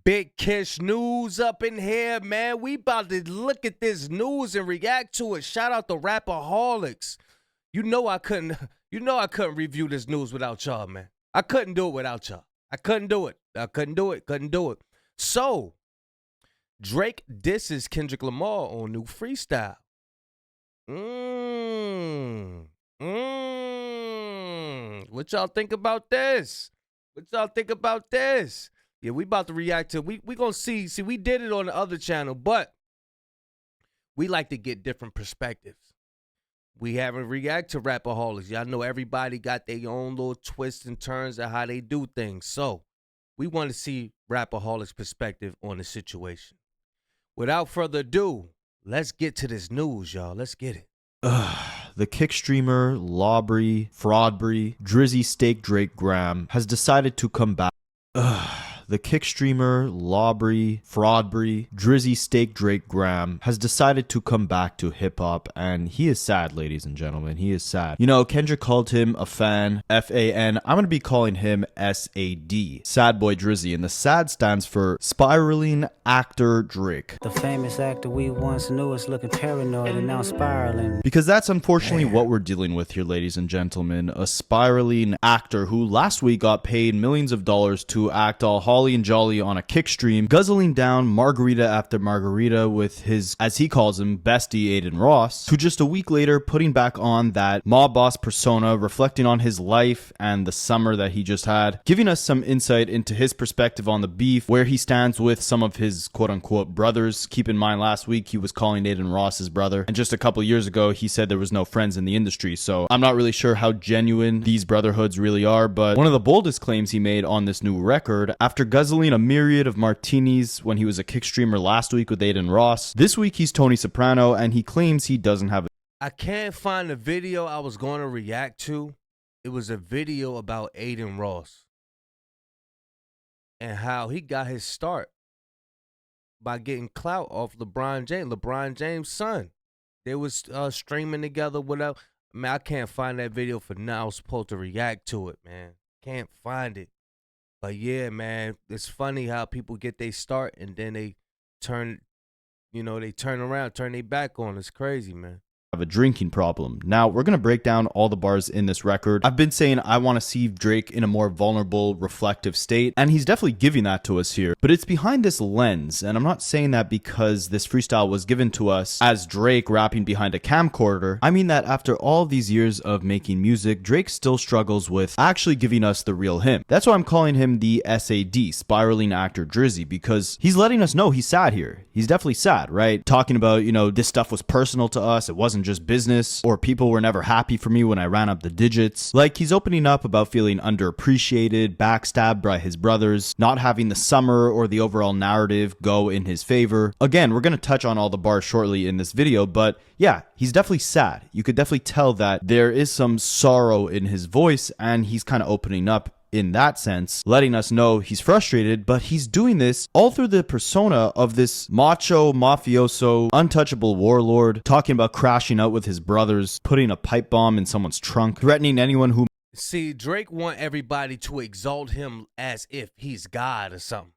Big Kish news up in here, man. We about to look at this news and react to it. Shout out to Rapperholics. You know I couldn't review this news without y'all, man. I couldn't do it without y'all. I couldn't do it. So, Drake disses Kendrick Lamar on new Freestyle. What y'all think about this? Yeah, we about to react to, we gonna see, we did it on the other channel, but we like to get different perspectives. We haven't react to Rapperholics. Y'all know everybody got their own little twists and turns of how they do things. So we want to see Rapperholics' perspective on the situation. Without further ado, let's get to this news, y'all. Let's get it. The kick streamer, Lawbry, Fraudbry, Drizzy Steak Drake Graham has decided to come back. The kick streamer, Lawbry, Fraudbry, Drizzy Steak Drake Graham has decided to come back to hip-hop, and he is sad, ladies and gentlemen. He is sad. You know, Kendrick called him a fan, F-A-N. I'm going to be calling him S-A-D, Sad Boy Drizzy, and the SAD stands for Spiraling Actor Drake. The famous actor we once knew is looking paranoid and now spiraling. Because that's unfortunately what we're dealing with here, ladies and gentlemen. A spiraling actor who last week got paid millions of dollars to act all holly and jolly on a kick stream, guzzling down margarita after margarita with his, as he calls him, bestie Aiden Ross, to just a week later putting back on that mob boss persona, reflecting on his life and the summer that he just had, giving us some insight into his perspective on the beef, where he stands with some of his quote-unquote brothers. Keep in mind, last week he was calling Aiden Ross his brother, and just a couple years ago he said there was no friends in the industry, so I'm not really sure how genuine these brotherhoods really are, but one of the boldest claims he made on this new record, after guzzling a myriad of martinis when he was a kick streamer last week with Aiden Ross, this week he's Tony Soprano, and he claims he doesn't have I can't find the video I was going to react to. It was a video about Aiden Ross and how he got his start by getting clout off LeBron James' son. They was streaming together, whatever. Man, I can't find that video for now. I was supposed to react to it, man. Can't find it. But yeah, man, it's funny how people get their start and then they turn, they turn around, turn their back on. It's crazy, man. a drinking problem. Now, we're going to break down all the bars in this record. I've been saying I want to see Drake in a more vulnerable, reflective state, and he's definitely giving that to us here. But it's behind this lens, and I'm not saying that because this freestyle was given to us as Drake rapping behind a camcorder. I mean that after all these years of making music, Drake still struggles with actually giving us the real him. That's why I'm calling him the SAD, Spiraling Actor Drizzy, because he's letting us know he's sad here. He's definitely sad, right? Talking about, this stuff was personal to us, it wasn't just business, or people were never happy for me when I ran up the digits. Like, he's opening up about feeling underappreciated, backstabbed by his brothers, not having the summer or the overall narrative go in his favor. Again, we're going to touch on all the bars shortly in this video, but yeah, he's definitely sad. You could definitely tell that there is some sorrow in his voice, and he's kind of opening up in that sense, letting us know he's frustrated, but he's doing this all through the persona of this macho, mafioso, untouchable warlord, talking about crashing out with his brothers, putting a pipe bomb in someone's trunk, threatening anyone who... See, Drake want everybody to exalt him as if he's God or something.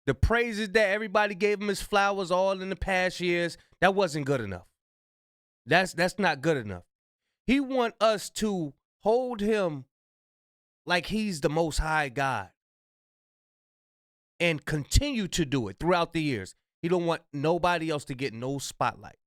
The praises that everybody gave him, his flowers all in the past years, that wasn't good enough. That's not good enough. He want us to hold him like he's the most high God and continue to do it throughout the years. He don't want nobody else to get no spotlight.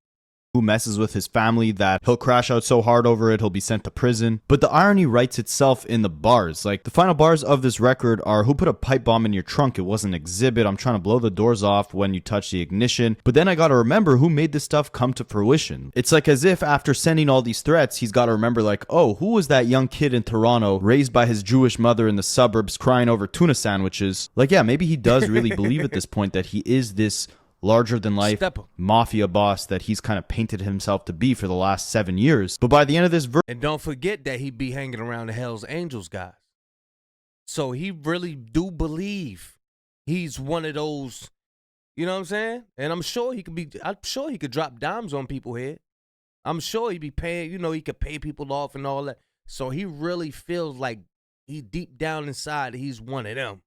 Who messes with his family that he'll crash out so hard over it, he'll be sent to prison. But the irony writes itself in the bars. Like, the final bars of this record are, who put a pipe bomb in your trunk? It was an exhibit. I'm trying to blow the doors off when you touch the ignition. But then I gotta remember who made this stuff come to fruition. It's like as if after sending all these threats, he's gotta remember like, oh, who was that young kid in Toronto raised by his Jewish mother in the suburbs crying over tuna sandwiches? Like, yeah, maybe he does really believe at this point that he is this larger-than-life mafia boss that he's kind of painted himself to be for the last 7 years. But by the end of this and don't forget that he be hanging around the Hells Angels guys. So he really do believe he's one of those, you know what I'm saying? And I'm sure he could drop dimes on people's head. I'm sure he'd be paying, he could pay people off and all that. So he really feels like he deep down inside, he's one of them.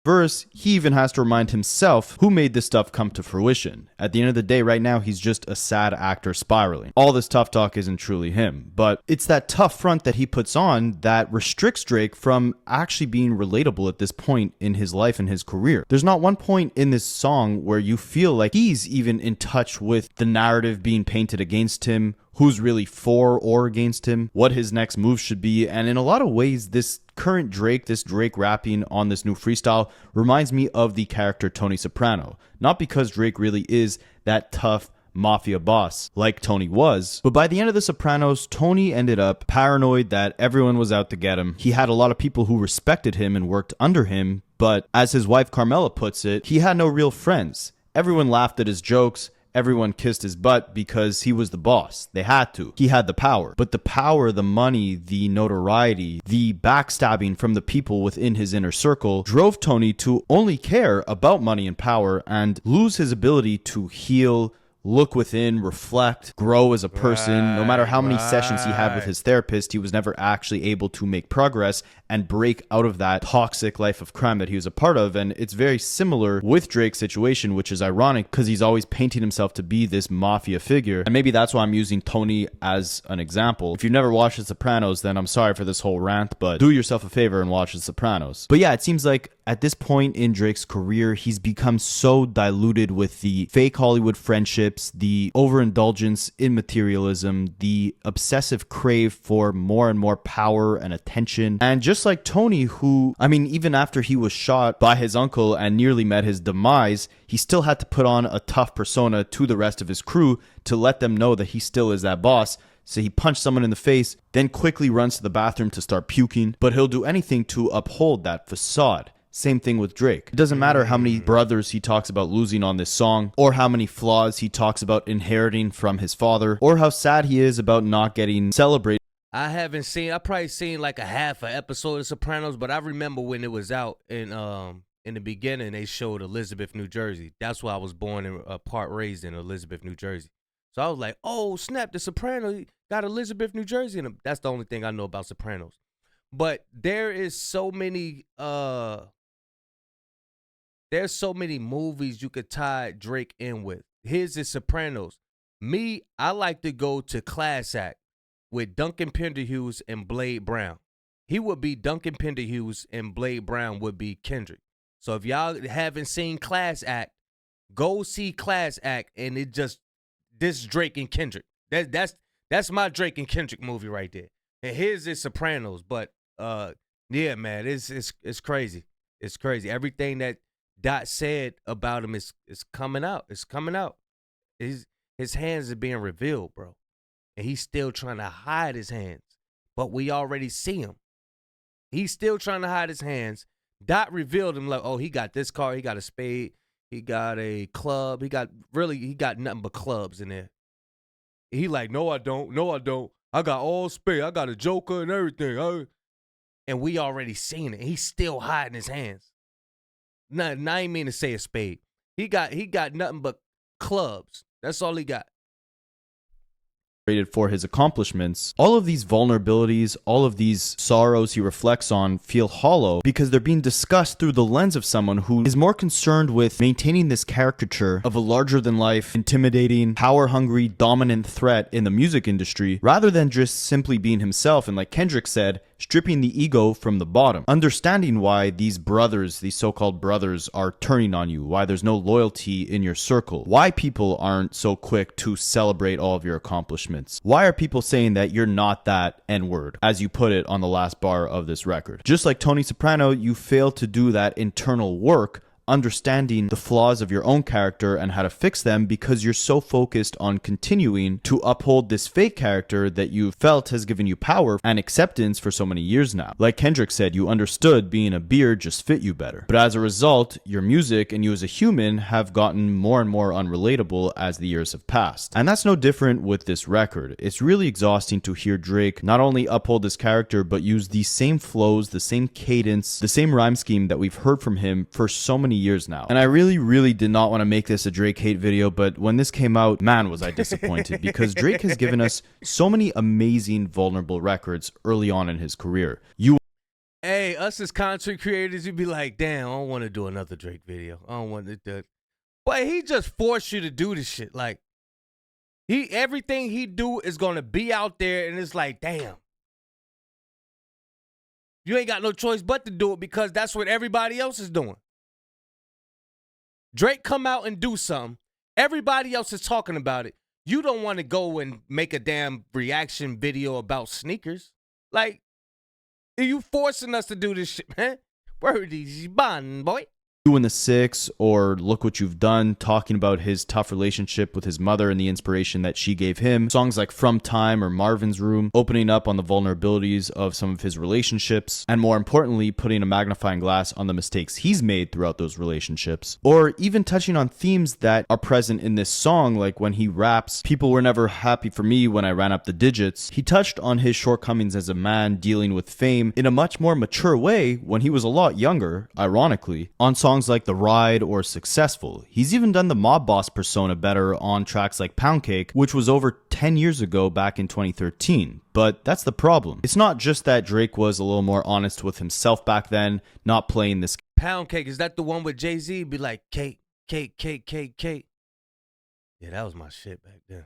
verse, he even has to remind himself who made this stuff come to fruition. At the end of the day, right now, he's just a sad actor spiraling. All this tough talk isn't truly him, but it's that tough front that he puts on that restricts Drake from actually being relatable at this point in his life and his career. There's not one point in this song where you feel like he's even in touch with the narrative being painted against him, who's really for or against him, what his next move should be. And in a lot of ways, this current Drake, this Drake rapping on this new freestyle, reminds me of the character Tony Soprano. Not because Drake really is that tough mafia boss like Tony was, but by the end of The Sopranos, Tony ended up paranoid that everyone was out to get him. He had a lot of people who respected him and worked under him, but as his wife Carmela puts it, he had no real friends. Everyone laughed at his jokes. Everyone kissed his butt because he was the boss. They had to. He had the power. But the power, the money, the notoriety, the backstabbing from the people within his inner circle drove Tony to only care about money and power and lose his ability to heal, look within, reflect, grow as a person. No matter how many sessions he had with his therapist, he was never actually able to make progress and break out of that toxic life of crime that he was a part of. And it's very similar with Drake's situation, which is ironic because he's always painting himself to be this mafia figure. And maybe that's why I'm using Tony as an example. If you've never watched The Sopranos, then I'm sorry for this whole rant, but do yourself a favor and watch The Sopranos. But yeah, it seems like at this point in Drake's career, he's become so diluted with the fake Hollywood friendships, the overindulgence in materialism, the obsessive crave for more and more power and attention. And just like Tony, who, I mean, even after he was shot by his uncle and nearly met his demise, he still had to put on a tough persona to the rest of his crew to let them know that he still is that boss. So he punched someone in the face, then quickly runs to the bathroom to start puking, but he'll do anything to uphold that facade. Same thing with Drake. It doesn't matter how many brothers he talks about losing on this song, or how many flaws he talks about inheriting from his father, or how sad he is about not getting celebrated. I probably seen like a half an episode of Sopranos, but I remember when it was out in the beginning, they showed Elizabeth, New Jersey. That's why I was born and part raised in Elizabeth, New Jersey. So I was like, oh snap, the Sopranos got Elizabeth, New Jersey. And that's the only thing I know about Sopranos. But there's so many movies you could tie Drake in with. Here's the Sopranos. Me, I like to go to Class Act with Duncan Penderhughes and Blade Brown. He would be Duncan Penderhughes and Blade Brown would be Kendrick. So if y'all haven't seen Class Act, go see Class Act, and this Drake and Kendrick. That's my Drake and Kendrick movie right there. And here's the Sopranos. But yeah, man, it's crazy. It's crazy. Everything that Dot said about him is coming out. It's coming out. His hands are being revealed, bro. And he's still trying to hide his hands. But we already see him. He's still trying to hide his hands. Dot revealed him like, oh, he got this car, he got a spade, he got a club, he got nothing but clubs in there. He like, no, I don't. I got all spade. I got a joker and everything. And we already seen it. He's still hiding his hands. Now I ain't mean to say a spade. He got nothing but clubs. That's all he got. For his accomplishments, all of these vulnerabilities, all of these sorrows he reflects on feel hollow because they're being discussed through the lens of someone who is more concerned with maintaining this caricature of a larger-than-life, intimidating, power-hungry, dominant threat in the music industry, rather than just simply being himself and, like Kendrick said, stripping the ego from the bottom. Understanding why these brothers, these so-called brothers, are turning on you, why there's no loyalty in your circle, why people aren't so quick to celebrate all of your accomplishments. Why are people saying that you're not that N-word, as you put it on the last bar of this record? Just like Tony Soprano, you fail to do that internal work, understanding the flaws of your own character and how to fix them because you're so focused on continuing to uphold this fake character that you felt has given you power and acceptance for so many years now. Like Kendrick said, you understood being a beard just fit you better. But as a result, your music and you as a human have gotten more and more unrelatable as the years have passed. And that's no different with this record. It's really exhausting to hear Drake not only uphold this character, but use the same flows, the same cadence, the same rhyme scheme that we've heard from him for so many years now. And I really did not want to make this a Drake hate video, but when this came out, man, was I disappointed because Drake has given us so many amazing vulnerable records early on in his career. Hey, us as content creators, you'd be like, damn, I don't want to do another Drake video. I don't want to do it. But he just forced you to do this shit. Like, everything he do is gonna be out there, and it's like, damn. You ain't got no choice but to do it because that's what everybody else is doing. Drake come out and do something. Everybody else is talking about it. You don't want to go and make a damn reaction video about sneakers. Like, are you forcing us to do this shit, man? Where are these bun, boy? Doing the 6 or Look What You've Done, talking about his tough relationship with his mother and the inspiration that she gave him. Songs like From Time or Marvin's Room, opening up on the vulnerabilities of some of his relationships, and more importantly, putting a magnifying glass on the mistakes he's made throughout those relationships. Or even touching on themes that are present in this song, like when he raps, "People were never happy for me when I ran up the digits." He touched on his shortcomings as a man dealing with fame in a much more mature way when he was a lot younger, ironically, on songs like The Ride or Successful. He's even done the mob boss persona better on tracks like Pound Cake, which was over 10 years ago back in 2013. But that's the problem. It's not just that Drake was a little more honest with himself back then, not playing this. Pound Cake, is that the one with Jay-Z? Be like, cake, cake, cake, cake, cake. Yeah, that was my shit back then.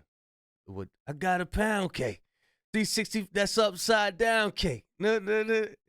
I got a pound cake. 360, that's upside down cake. No.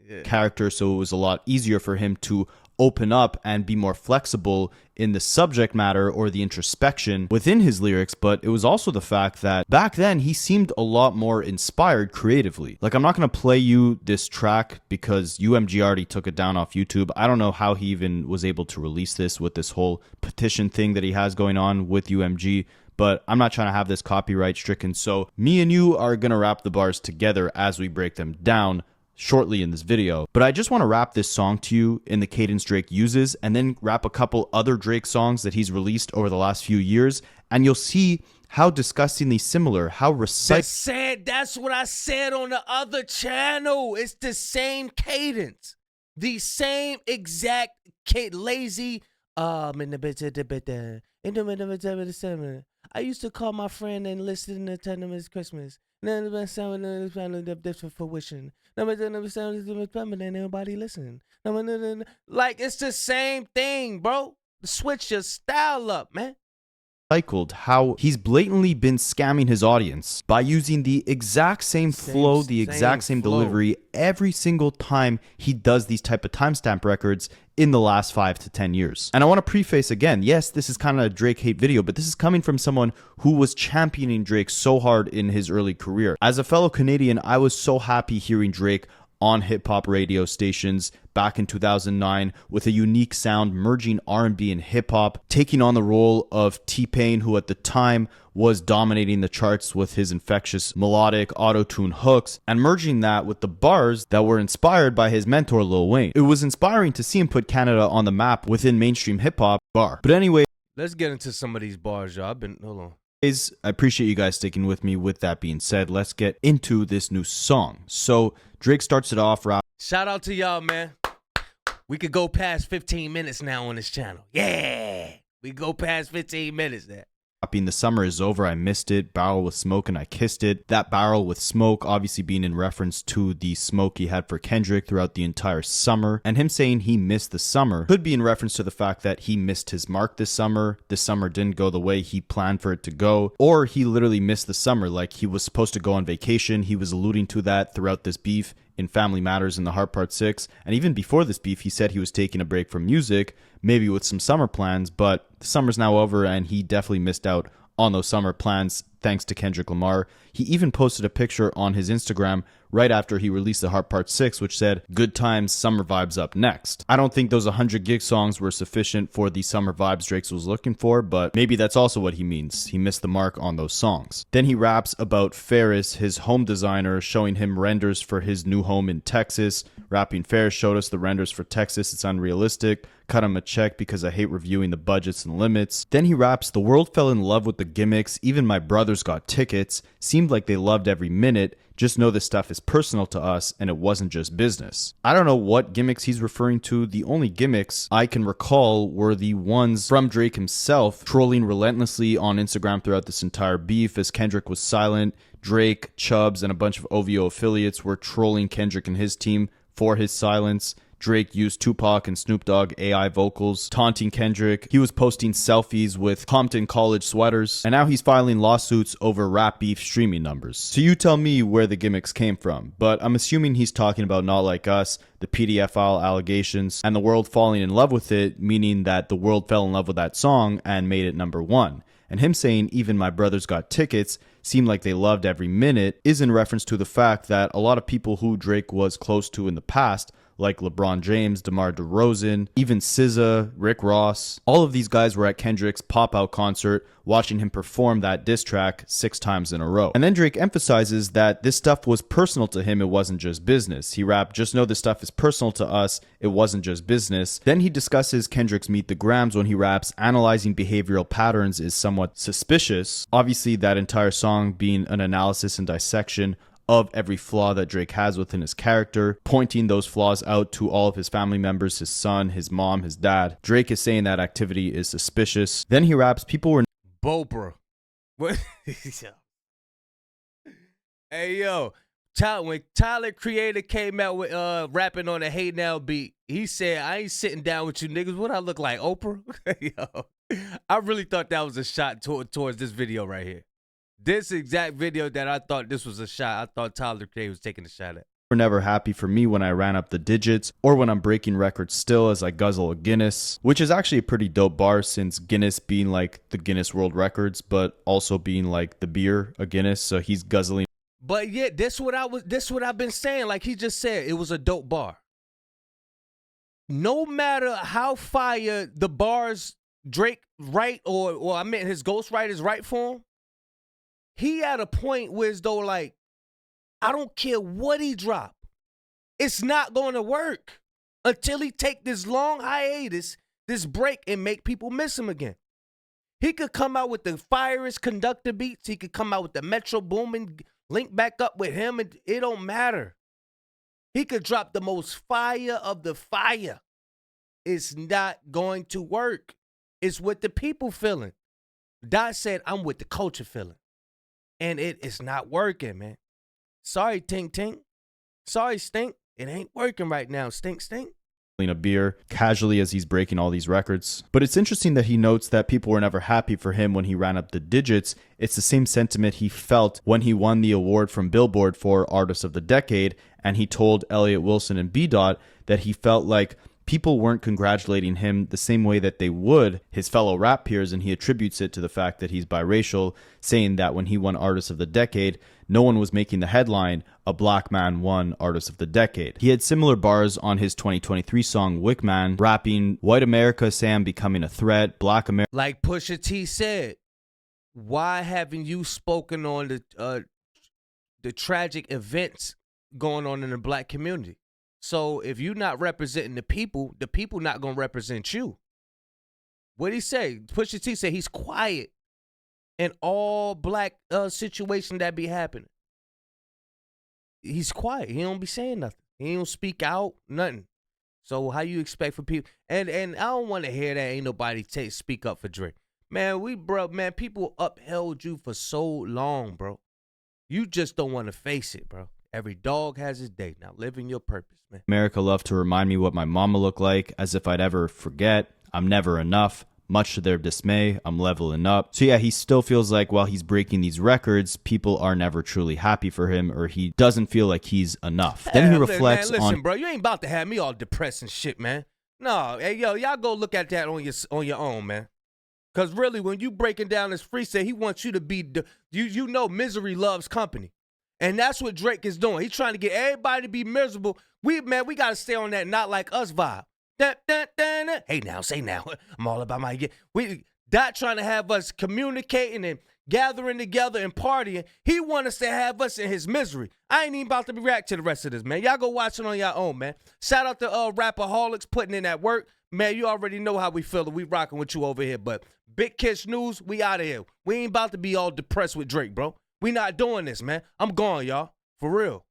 Yeah. Character, so it was a lot easier for him to open up and be more flexible in the subject matter or the introspection within his lyrics. But it was also the fact that back then he seemed a lot more inspired creatively. Like, I'm not going to play you this track because UMG already took it down off YouTube. I don't know how he even was able to release this with this whole petition thing that he has going on with UMG. But I'm not trying to have this copyright stricken. So me and you are going to rap the bars together as we break them down shortly in this video. But I just want to rap this song to you in the cadence Drake uses, and then rap a couple other Drake songs that he's released over the last few years, and you'll see how disgustingly similar, how recycled. That's what I said on the other channel. It's the same cadence. The same exact lazy. I used to call my friend and listen to tell him it's Christmas. For wishing. Nobody listen. Like, it's the same thing, bro. Switch your style up, man. How he's blatantly been scamming his audience by using the exact same flow, the exact same delivery every single time he does these type of timestamp records in the last 5 to 10 years. And I want to preface again, yes, this is kind of a Drake hate video, but this is coming from someone who was championing Drake so hard in his early career. As a fellow Canadian, I was so happy hearing Drake on hip-hop radio stations back in 2009 with a unique sound merging R&B and hip-hop, taking on the role of T-Pain, who at the time was dominating the charts with his infectious melodic auto-tune hooks, and merging that with the bars that were inspired by his mentor Lil Wayne. It was inspiring to see him put Canada on the map within mainstream hip-hop bar. But anyway, let's get into some of these bars, y'all. Hold on. I appreciate you guys sticking with me. With that being said, let's get into this new song. So Drake starts it off. Shout out to y'all, man. We could go past 15 minutes now on this channel. Yeah, we go past 15 minutes there. The summer is over, I missed it. Barrel with smoke and I kissed it. That barrel with smoke obviously being in reference to the smoke he had for Kendrick throughout the entire summer. And him saying he missed the summer could be in reference to the fact that he missed his mark this summer. This summer didn't go the way he planned for it to go. Or he literally missed the summer, like he was supposed to go on vacation. He was alluding to that throughout this beef in Family Matters in the Heart Part 6. And even before this beef, he said he was taking a break from music, maybe with some summer plans, but the summer's now over and he definitely missed out on those summer plans thanks to Kendrick Lamar. He even posted a picture on his Instagram right after he released the Heart Part 6, which said, "Good times, summer vibes up next." I don't think those 100 gig songs were sufficient for the summer vibes Drake was looking for, but maybe that's also what he means. He missed the mark on those songs. Then he raps about Ferris, his home designer, showing him renders for his new home in Texas. Rapping Ferris showed us the renders for Texas. It's unrealistic. Cut him a check because I hate reviewing the budgets and limits. Then he raps, "The world fell in love with the gimmicks. Even my brothers got tickets. Seemed like they loved every minute. Just know this stuff is personal to us and it wasn't just business." I don't know what gimmicks he's referring to. The only gimmicks I can recall were the ones from Drake himself, trolling relentlessly on Instagram throughout this entire beef as Kendrick was silent. Drake, Chubbs, and a bunch of OVO affiliates were trolling Kendrick and his team for his silence. Drake used Tupac and Snoop Dogg AI vocals, taunting Kendrick. He was posting selfies with Compton college sweaters. And now he's filing lawsuits over rap beef streaming numbers. So you tell me where the gimmicks came from. But I'm assuming he's talking about Not Like Us, the PDF file allegations, and the world falling in love with it, meaning that the world fell in love with that song and made it #1. And him saying even my brothers got tickets seemed like they loved every minute is in reference to the fact that a lot of people who Drake was close to in the past, like LeBron James, DeMar DeRozan, even SZA, Rick Ross, all of these guys were at Kendrick's pop-out concert watching him perform that diss track 6 times in a row. And then Drake emphasizes that this stuff was personal to him, it wasn't just business. He rapped, just know this stuff is personal to us, it wasn't just business. Then he discusses Kendrick's Meet the Grams when he raps, analyzing behavioral patterns is somewhat suspicious. Obviously that entire song being an analysis and dissection of every flaw that Drake has within his character, pointing those flaws out to all of his family members, his son, his mom, his dad. Drake is saying that activity is suspicious. Then he raps, people were Bobra. What? Hey, yo. When Tyler Creator came out with rapping on a Hey Now beat, he said, I ain't sitting down with you niggas. What I look like, Oprah? Yo, I really thought that was a shot towards this video right here. This exact video that I thought this was a shot, I thought Tyler Creator was taking a shot at. Were never happy for me when I ran up the digits or when I'm breaking records still as I guzzle a Guinness, which is actually a pretty dope bar since Guinness being like the Guinness World Records, but also being like the beer, a Guinness, so he's guzzling. But yeah, this what I've been saying. Like he just said, it was a dope bar. No matter how fire the bars Drake write or I meant his ghostwriters write for him, he at a point where as though like, I don't care what he drop, it's not going to work until he take this long hiatus, this break, and make people miss him again. He could come out with the firest conductor beats. He could come out with the Metro Boomin, link back up with him, and it don't matter. He could drop the most fire of the fire. It's not going to work. It's what the people feeling. Dot said, I'm with the culture feeling. And it is not working, man. Sorry, Tink Tink. Sorry, Stink. It ain't working right now. Stink Stink. A beer casually as he's breaking all these records. But it's interesting that he notes that people were never happy for him when he ran up the digits. It's the same sentiment he felt when he won the award from Billboard for Artist of the Decade, and he told Elliott Wilson and B-Dot that he felt like people weren't congratulating him the same way that they would his fellow rap peers, and he attributes it to the fact that he's biracial, saying that when he won Artist of the Decade, no one was making the headline, a black man won Artist of the Decade. He had similar bars on his 2023 song Wickman, rapping, white America say I'm becoming a threat, black America. Like Pusha T said, why haven't you spoken on the tragic events going on in the black community? So if you're not representing the people not going to represent you. What'd he say? Pusha T said he's quiet in all black situation that be happening. He's quiet. He don't be saying nothing. He don't speak out, nothing. So how you expect for people? And I don't want to hear that ain't nobody speak up for Drake. Man, people upheld you for so long, bro. You just don't want to face it, bro. Every dog has his day. Now live in your purpose, man. America loved to remind me what my mama looked like, as if I'd ever forget. I'm never enough. Much to their dismay, I'm leveling up. So yeah, he still feels like while he's breaking these records, people are never truly happy for him, or he doesn't feel like he's enough. Then he reflects man, listen, on... bro, you ain't about to have me all depressed and shit, man. No, hey, yo, y'all go look at that on your own, man. Because really, when you breaking down this freestyle, he wants you to be... You know misery loves company. And that's what Drake is doing. He's trying to get everybody to be miserable. We got to stay on that Not Like Us vibe. Dun, dun, dun, dun. Hey, now, say now. I'm all about my... Dot trying to have us communicating and gathering together and partying. He want us to have us in his misery. I ain't even about to react to the rest of this, man. Y'all go watch it on your own, man. Shout out to Rapaholics putting in that work. Man, you already know how we feel. We rocking with you over here. But Big Kiss News, we out of here. We ain't about to be all depressed with Drake, bro. We not doing this, man. I'm gone, y'all. For real.